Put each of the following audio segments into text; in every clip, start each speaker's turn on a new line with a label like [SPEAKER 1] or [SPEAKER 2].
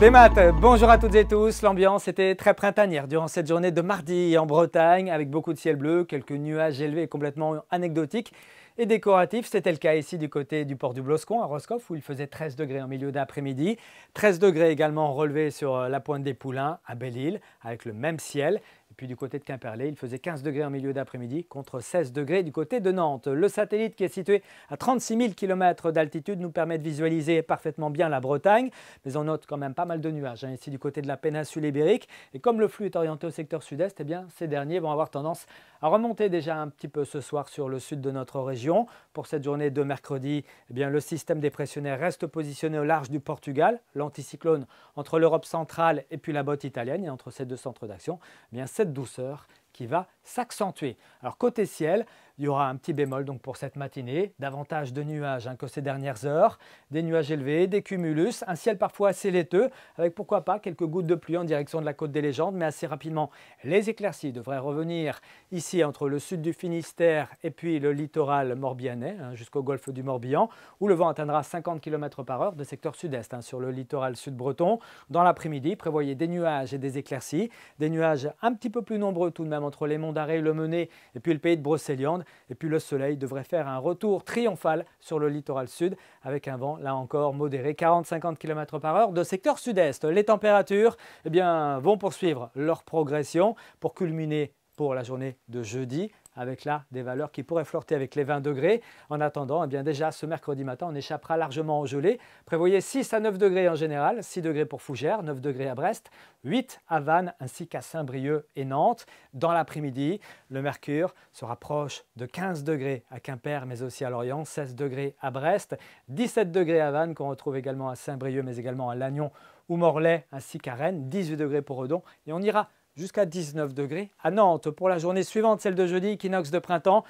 [SPEAKER 1] Les maths, bonjour à toutes et tous. L'ambiance était très printanière durant cette journée de mardi en Bretagne avec beaucoup de ciel bleu, quelques nuages élevés complètement anecdotiques et décoratifs. C'était le cas ici du côté du port du Bloscon à Roscoff où il faisait 13 degrés en milieu d'après-midi. 13 degrés également relevés sur la pointe des Poulains à Belle-Île avec le même ciel. Et puis du côté de Quimperlé, il faisait 15 degrés en milieu d'après-midi contre 16 degrés du côté de Nantes. Le satellite qui est situé à 36 000 km d'altitude nous permet de visualiser parfaitement bien la Bretagne. Mais on note quand même pas mal de nuages ici du côté de la péninsule ibérique. Et comme le flux est orienté au secteur sud-est, eh bien, ces derniers vont avoir tendance à remonter déjà un petit peu ce soir sur le sud de notre région. Pour cette journée de mercredi, eh bien, le système dépressionnaire reste positionné au large du Portugal. L'anticyclone entre l'Europe centrale et puis la botte italienne et entre ces deux centres d'action, eh bien, cette douceur qui va s'accentuer. Alors côté ciel, il y aura un petit bémol donc pour cette matinée, davantage de nuages que ces dernières heures, des nuages élevés, des cumulus, un ciel parfois assez laiteux avec pourquoi pas quelques gouttes de pluie en direction de la côte des Légendes, mais assez rapidement les éclaircies devraient revenir ici entre le sud du Finistère et puis le littoral morbihanais jusqu'au golfe du Morbihan où le vent atteindra 50 km/h de secteur sud-est sur le littoral sud-breton. Dans l'après-midi, prévoyez des nuages et des éclaircies, des nuages un petit peu plus nombreux tout de même entre les monts d'Arrée, le Mené et puis le pays de Brocéliande. Et puis le soleil devrait faire un retour triomphal sur le littoral sud avec un vent là encore modéré 40-50 km/h de secteur sud-est. Les températures eh bien, vont poursuivre leur progression pour culminer pour la journée de jeudi avec là des valeurs qui pourraient flirter avec les 20 degrés. En attendant, eh bien déjà ce mercredi matin, on échappera largement au gelé. Prévoyez 6 à 9 degrés en général, 6 degrés pour Fougères, 9 degrés à Brest, 8 à Vannes ainsi qu'à Saint-Brieuc et Nantes. Dans l'après-midi, le mercure se rapproche de 15 degrés à Quimper mais aussi à Lorient, 16 degrés à Brest, 17 degrés à Vannes qu'on retrouve également à Saint-Brieuc mais également à Lannion ou Morlaix ainsi qu'à Rennes, 18 degrés pour Redon et on ira jusqu'à 19 degrés à Nantes. Pour la journée suivante, celle de jeudi, équinoxe de printemps,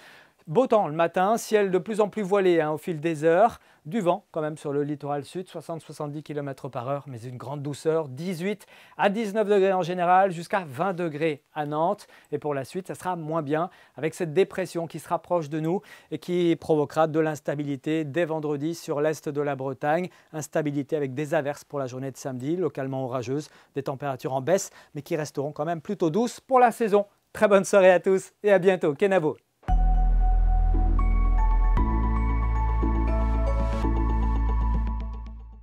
[SPEAKER 1] beau temps le matin, ciel de plus en plus voilé au fil des heures, du vent quand même sur le littoral sud, 60-70 km/h, mais une grande douceur, 18 à 19 degrés en général, jusqu'à 20 degrés à Nantes. Et pour la suite, ça sera moins bien avec cette dépression qui se rapproche de nous et qui provoquera de l'instabilité dès vendredi sur l'est de la Bretagne. Instabilité avec des averses pour la journée de samedi, localement orageuses, des températures en baisse, mais qui resteront quand même plutôt douces pour la saison. Très bonne soirée à tous et à bientôt. Kenavo.